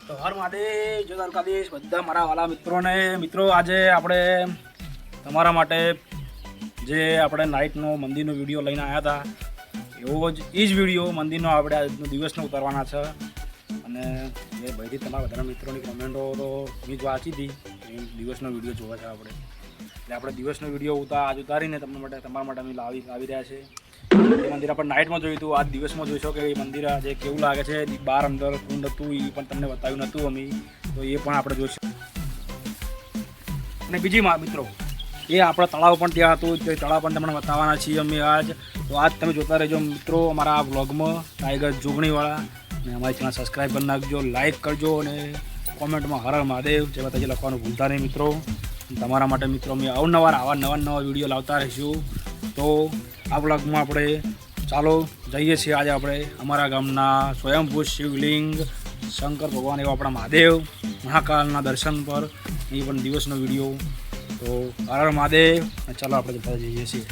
તો હર મહાદેવ, જય દ્વારકાધીશ બધા મારા વાલા મિત્રો આજે આપણે તમારા માટે જે આપણે નાઇટનો મંદિરનો વિડીયો લઈને આવ્યા હતા એવો જ એ જ વિડીયો મંદિરનો આપણે આજનો દિવસનો ઉતારવાના છે. અને એ ભાઈથી તમારા બધા મિત્રોની કમેન્ટો તો મેં વાંચી હતી એ દિવસનો વિડીયો જોવા છે આપણે, એટલે આપણે દિવસનો વિડીયો આજ ઉતારીને તમારા માટે અમે લાવી રહ્યા છે. એ મંદિર આપણે નાઇટમાં જોયું હતું, આજ દિવસમાં જોઈશો કે એ મંદિર આજે કેવું લાગે છે. બહાર અંદર કુંડ હતું એ પણ તમને બતાવ્યું નહોતું અમે, તો એ પણ આપણે જોઈશું. અને બીજી મિત્રો એ આપણા તળાવ પણ ત્યાં હતું, તે તળાવ પણ તમને બતાવવાના છીએ અમે આજ. તો આજ તમે જોતા રહેજો મિત્રો અમારા આ વ્લોગમાં ટાઈગર જોગણીવાળા, અને અમારી ચેનલ સબસ્ક્રાઈબ કરી નાખજો, લાઈક કરજો અને કોમેન્ટમાં હર હર મહાદેવ જે બતાવી લખવાનું ભૂલતા નહીં મિત્રો. તમારા માટે મિત્રો અમે આવા નવા વિડીયો લાવતા રહીશું. તો આ વ્લોગમાં આપણે ચાલો જઈએ છીએ આજે આપણે અમારા ગામના સ્વયંભૂ શિવલિંગ શંકર ભગવાન એવા આપણા મહાદેવ મહાકાલના દર્શન પર, એ પણ દિવસનો વિડીયો. તો હર હર મહાદેવ, ચાલો આપણે જતા જઈએ છીએ.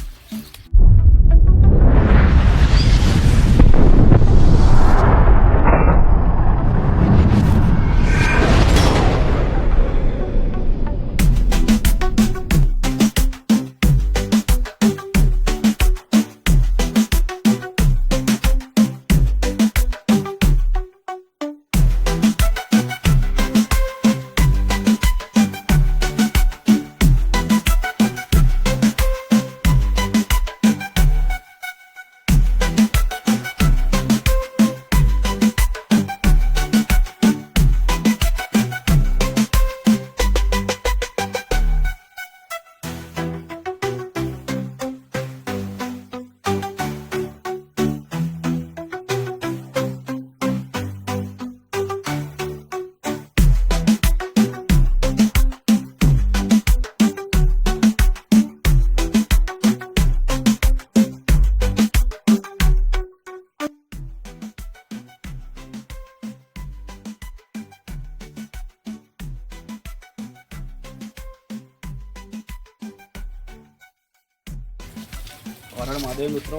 હર હર મહાદેવ મિત્રો,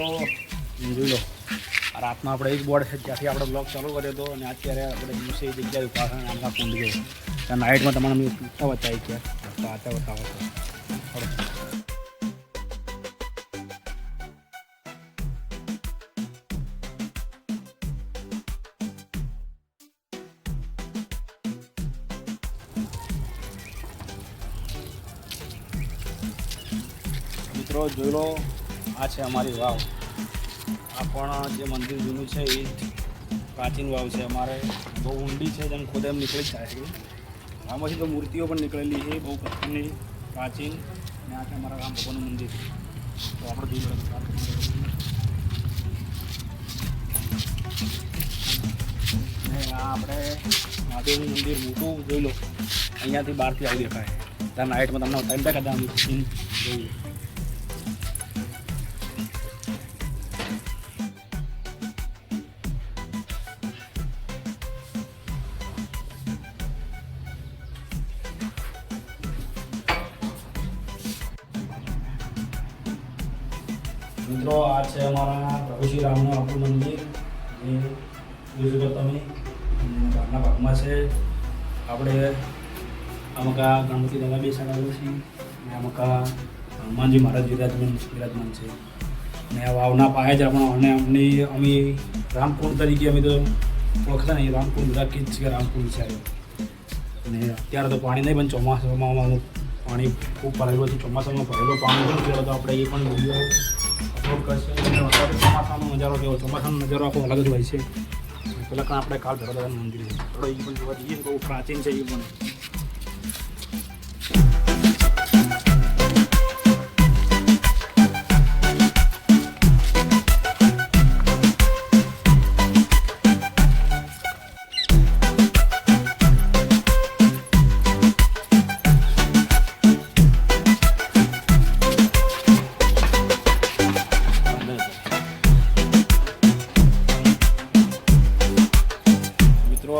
જોઈ લો આ રાતમાં આપણે એક બોર્ડ છે ત્યાંથી આપણે બ્લોગ ચાલુ કર્યો હતો, અને અત્યારે આપણે દિવસે એ જગ્યાએ ઉભા થાય આમના કુંડ ગયો ત્યાં નાઇટમાં તમારે અમે પૂછતા બતાવી ગયા બતાવો. મિત્રો જોઈ લો આ છે અમારી વાવ. આ પણ જે મંદિર જૂનું છે એ પ્રાચીન વાવ છે અમારે, બહુ ઊંડી છે, જેમ ખોદે એમ નીકળી જાય છે. આમાંથી તો મૂર્તિઓ પણ નીકળેલી છે બહુ પથ્થરની પ્રાચીન. અને આ છે અમારા રામ ભગવાનનું મંદિર. તો આપણે જોઈ લો અને આ આપણે મહાદેવનું મંદિર મોટું જોઈ લો, અહીંયાથી બહારથી આવી દેખાય. ત્યાં નાઇટમાં તમને ટાઈમ દેખાતા જોયું. મિત્રો આ છે અમારા પ્રભુ શ્રી રામનું આપણું મંદિર, જે જોઈ શકો તમે બહારના ભાગમાં છે. આપણે આમકા ગણપતિ દાદા બેસાડેલું છે, અને આમકા હનુમાનજી મહારાજ વિરાજમાન છે. અને આ વાવના પાયા જ આપણે અમે રામકુંડ તરીકે અમે તો ઓળખતા નહીં, રામકુંડ રાખી જ છે, રામકુંડ છે. અને અત્યારે તો પાણી નહીં, પણ ચોમાસામાં પાણી ખૂબ ભરેલું છે. ચોમાસામાં ભરેલું પાણી પણ પીવો તો આપણે એ પણ વિડીયો અપલોડ કરશે. અને ચોમાસાનો નજારો કેવો, ચોમાસાનો નજારો આખો અલગ જ હોય છે. પહેલાં પણ આપણે કાલ ભૈરવદાદાનું મંદિર છે, થોડો એ પણ જોવા જઈએ, બહુ પ્રાચીન છે એ પણ.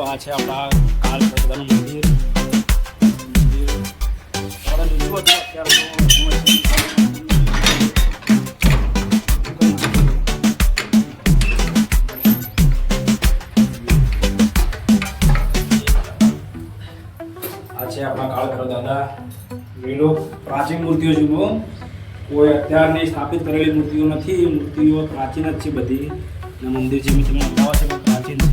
આ છે આપણા કાલ ભૈરવદાદાનું મંદિર. છે આપણા કાળભૈરવ દાદા. વેલો પ્રાચીન મૂર્તિઓ જુઓ, કોઈ અત્યારની સ્થાપિત કરેલી મૂર્તિઓ નથી. મૂર્તિઓ પ્રાચીન જ છે બધી. અને મંદિર જે તમે બતાવો છે પણ પ્રાચીન છે.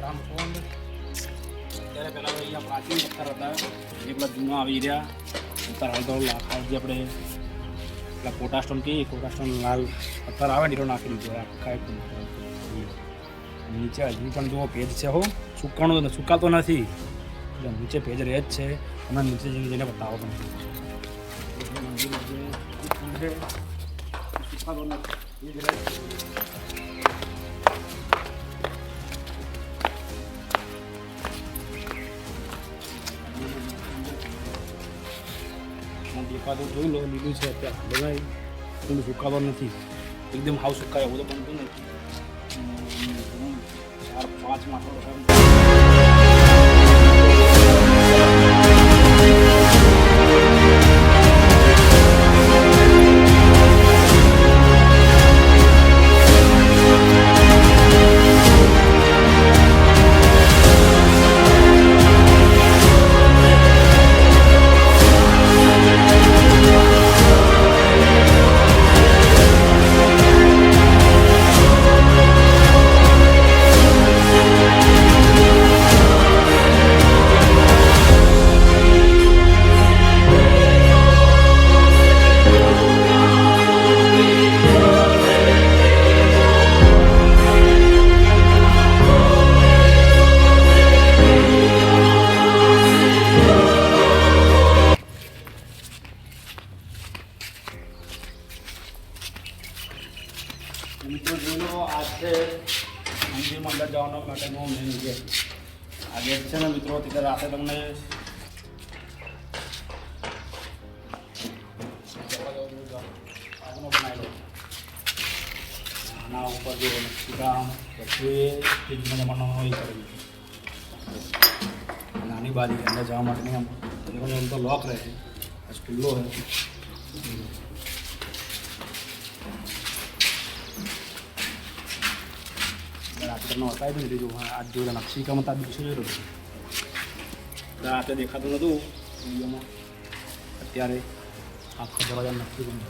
રામકુંડ અત્યારે પહેલાં અહીંયા પ્રાચીન પથ્થર હતા જે પેલા જૂના આવી રહ્યા. અત્યારે હાલ તો લાખા જે આપણે પેલા કોટાસ્ટોન કહીએ, કોટાસ્ટોન લાલ પથ્થર આવે ને એટલો નાખી દીધો આખા. નીચે હજી પણ જુઓ પેજ છે. હો સુકાતો નથી એટલે નીચે પેજ રહે જ છે. તમે નીચે જઈને બતાવો તમે. સુકાતો નથી. દેખાતો જોઈ લો, લીલું છે અત્યારે બધા થોડું સુકાતો નથી. એકદમ હાવ સુકાય એવું તો બનતું નથી. 4-5 માસ મિત્રો જોઈ લો. આ છે મંદિરમાં અંદર જવાનો માટેનો મેન ગેટ. આ ગેટ છે ને મિત્રો, ત્યારે રાતે તમને બનાવેલો આના ઉપર જે નકશીકામ પછી જમાનો હોય કરેલું. નાની બારી અંદર જવા માટેની આમ તો લોક રહે છે. ખુલ્લો હોય. રાતે તમને બતાવી દઉં લીધું. આજ જોયું નકશીકામાં તાર દિવસે જોયેલું. રાતે દેખાતું નહોતું વિડીયોમાં. અત્યારે આખા દરવાજા નક્કી પણ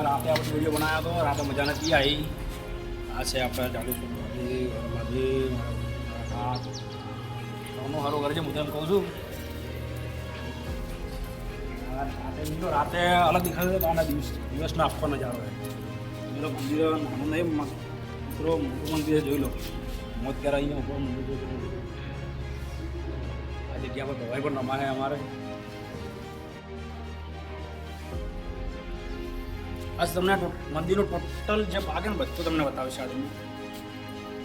રાતે આપણે વિડીયો બનાવ્યો હતો. રાતે મજા નથી આવી. આ છે આપણે ચાલુ સોનું સારું કરે છે. હું તેમ કહું છું રાતે અલગ દેખાતો હતો. આના દિવસનો આખો નજારો હોય. મિત્રો મંદિર નાનું નહીં મિત્રો, મોટું મંદિર જોઈ લો. મોત ક્યારે અહીંયા ઉપર મંદિર આ જગ્યા પર દવાઈ પણ રમાય અમારે. આજ તમને મંદિરનો ટોટલ જે ભાગ ને બધું તમને બતાવીશ. આજે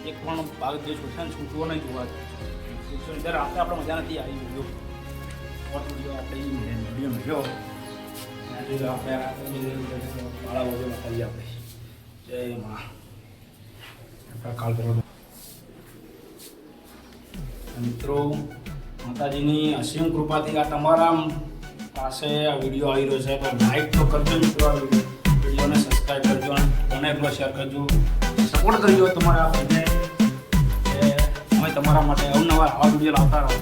એક પણ ભાગ જે છૂટશે ને છૂટવો નહીં જોવા. એટલે રાતે આપણે મજા નથી આવી. વિડીયો આપણે વિડીયો મળ્યો આપણે બાળા વધુ બતાવીએ આપણે. જય મા આપણા કાળભૈરવ. મિત્રો માતાજીની અસીમ કૃપાથી આ તમારા પાસે આ વિડીયો આવી રહ્યો છે. તો લાઈક તો કરજો મિત્રો. આ વિડીયોને સબસ્ક્રાઈબ કરજો અને એટલો શેર કરજો. સપોર્ટ કરજો તમારા ભાઈને. અમે તમારા માટે અવનવા આવા વિડીયો લાવતા રહો.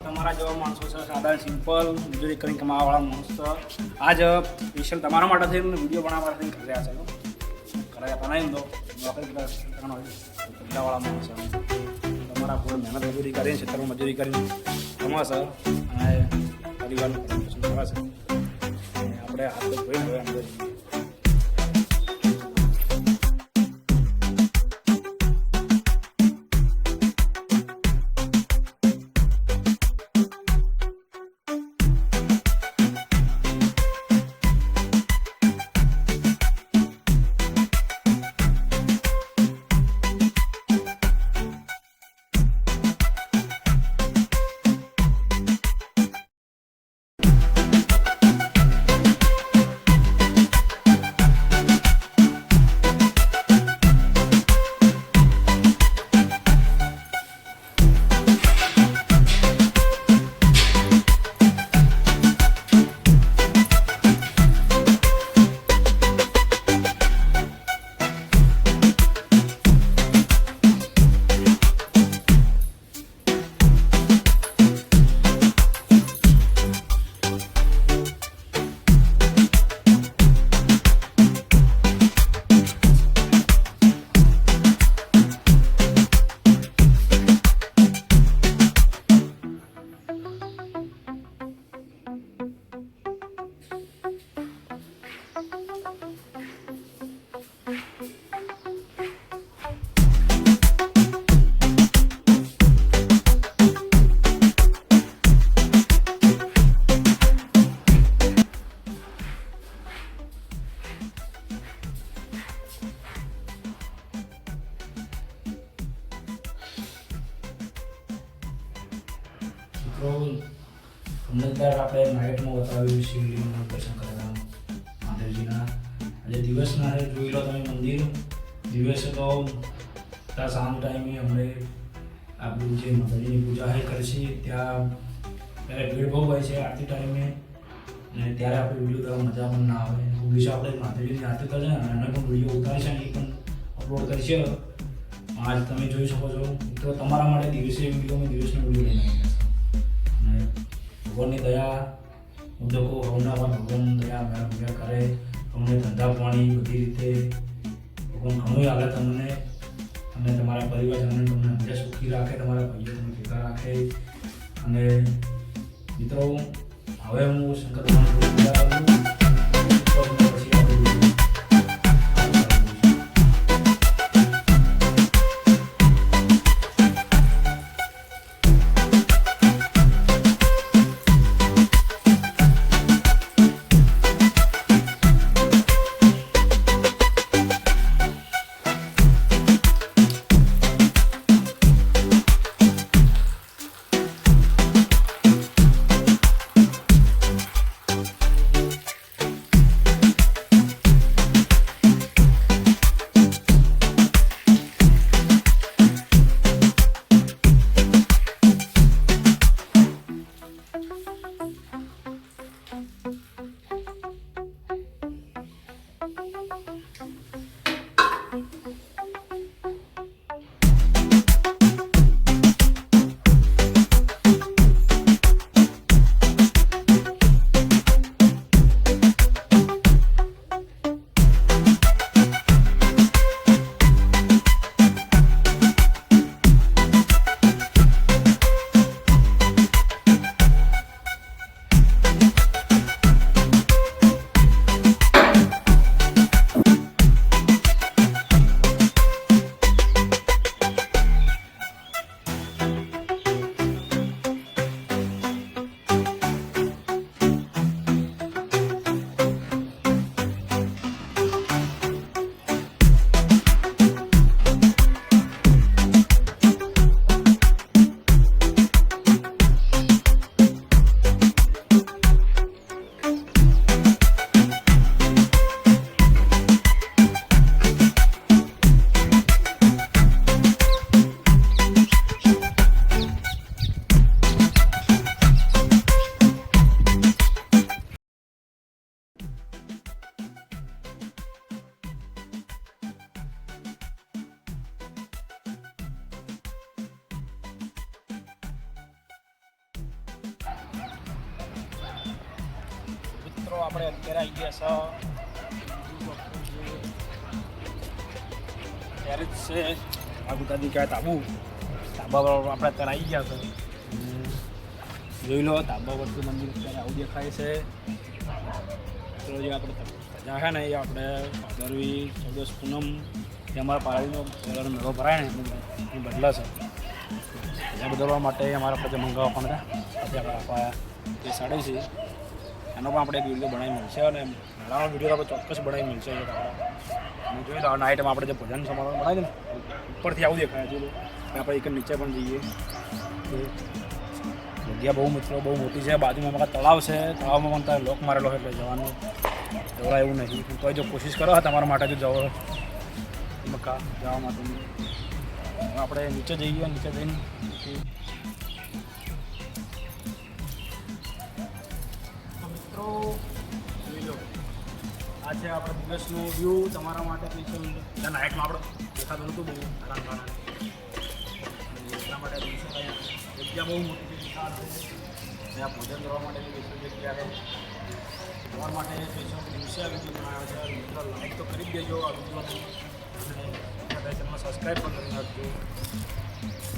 તમારા જેવા માણસો છે સાદા સિમ્પલ મજૂરી કરીને કમાવાવાળા માણસો છે. આજ સ્પેશિયલ તમારા માટે થઈને વિડીયો બનાવવા માટે કર્યા છે. કરાયા બનાવી દો નોકરી ધંધાવાળા માણસો તમારા કોઈ મહેનત મજૂરી કરીને ખેતરમાં મજૂરી કરીને કમાશે અને પરિવારનું પસંદ કરાશે. આપણે હાથ તો જોઈને હવે અંદર અમદાવાદ આપણે નાઇટમાં બતાવ્યું શિવલિંગનું દર્શન કરેલા મહાદેવજીના. આજે દિવસના જોઈ લો તમે મંદિર. દિવસે તો ત્યાં સાંજ ટાઈમે અમને આપણું જે માતાજીની પૂજા એ કરશે ત્યાં ત્યારે ભીડ બહુ હોય છે આરતી ટાઈમે અને ત્યારે આપણે વિડીયો તો મજા પણ ના આવે. દિવસે આપણે માતાજીની આરતી કરશે અને એને પણ વિડીયો ઉતારશે અને એ પણ અપલોડ કરશે. આજ તમે જોઈ શકો છો મિત્રો તમારા માટે દિવસે વિડીયો દિવસનો વિડીયો લઈને આવ્યા છે. અને ભગવાનની દયા ઉદ્યોગો હવના પર ભગવાન દયા મેળવ્યા કરે. તમને ધંધા પાણી બધી રીતે ભગવાન ઘણું આવે તમને અને તમારા પરિવારજનોને તમને હંમેશા સુખી રાખે. તમારા ભાઈઓ તમને ભેગા રાખે. અને મિત્રો હવે હું શંકર ભગવાનની પૂજા કરું પછી મિત્રો આપણે અત્યારે આવી ગયા છે ત્યારે જ છે આગુતાજી ક્યાં તાબા પર આપણે અત્યારે આવી ગયા છે. જોઈ લો તાબા પરથી મંદિર અત્યારે આવું દેખાય છે. તો જે આપણે સજા છે ને એ આપણે ભાદરવી 14 પૂનમ જે અમારા પાળીનો મેળો ભરાય ને એ બદલા છે. સજા બદલવા માટે અમારા આપણે મંગાવવા પણ આપણે આપવા બેસાડે છે. એનો પણ આપણે એક વિડીયો બનાવી મળશે અને મેળાનો વિડીયો આપણે ચોક્કસ બનાવી મળશે. અને જોઈ લો નાઇટમાં આપણે જે ભજન સમારોહ બનાવી ને ઉપરથી આવું દેખાય છે. આપણે એક નીચે પણ જઈએ. જગ્યા બહુ મિત્રો બહુ મોટી છે. બાજુમાં અમારા તળાવ છે. તળાવમાં પણ તારે લોક મારેલો એટલે જવાનું જવાય એવું નથી. તો જો કોશિશ કરો તમારા માટે જો જવો મકા જવા માટેની આપણે નીચે જઈએ. નીચે જઈને મિત્રો જોઈ લો આ છે આપણે દિવસનું વ્યૂ તમારા માટે સ્પેશિયલ. નાઇટમાં આપણે દેખાતું નહોતું બહુ આરામ એટલા માટે જગ્યા બહુ મોટી છે. ત્યાં ભોજન કરવા માટેની સ્પેશિયલ જગ્યા છે. તમારા માટે સ્પેશિયલ દિવસે આ વિડીયો બનાવ્યો છે. મિત્રો લાઈક તો કરી જ દેજો આ વિડીયોને અને ચેનલમાં સબસ્ક્રાઈબ પણ કરી નાખજો.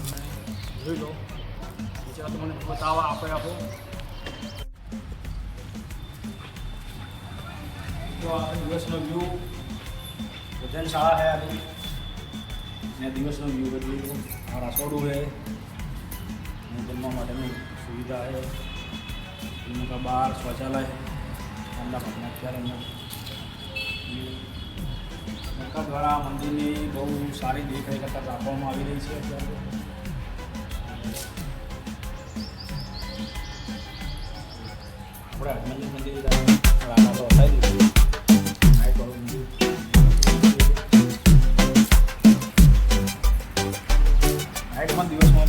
અને જોઈ લો નીચે તમને બતાવવા આપો તો આ દિવસનો વ્યૂ ભોજન શાળા છે આની ને દિવસનો વ્યૂ બદલી આ રસોડું છે જમવા માટેની સુવિધા છે. એનું કા બહાર શૌચાલય ઠંડા પાણીના અત્યારે અહીંયા દ્વારા મંદિરની બહુ સારી દેખાઈ કરતાં રાખવામાં આવી રહી છે. અત્યારે આપણે હનુમાનજી મંદિર રામા તો હટાવી દીધું. નાઇટમાં દિવસમાં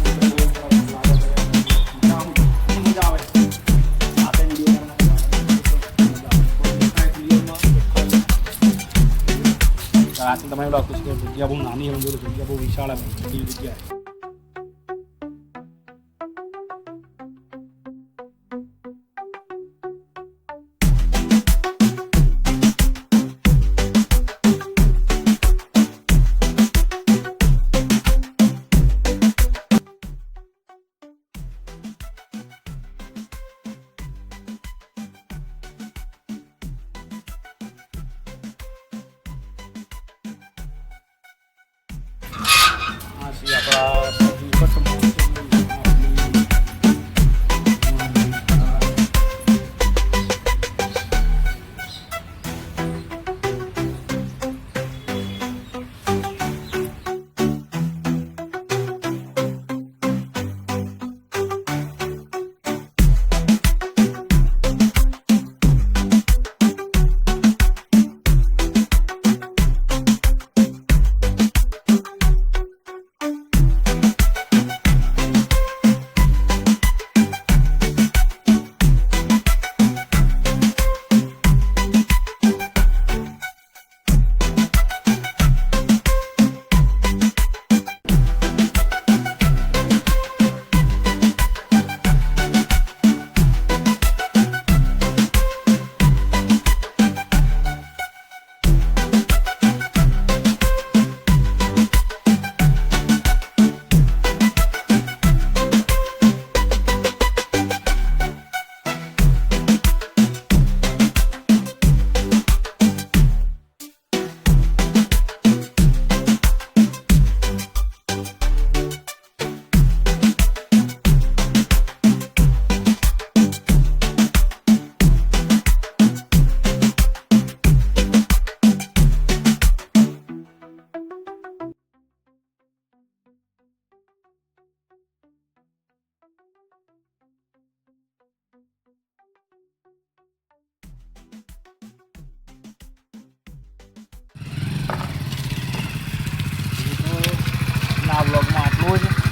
મજા આવે. રાતે તમે એવું લાગતું છે કે જગ્યા બહુ નાની હોય જગ્યા બહુ વિશાળ મોટી જગ્યા. આ બ્લોગમાં આટલું જ.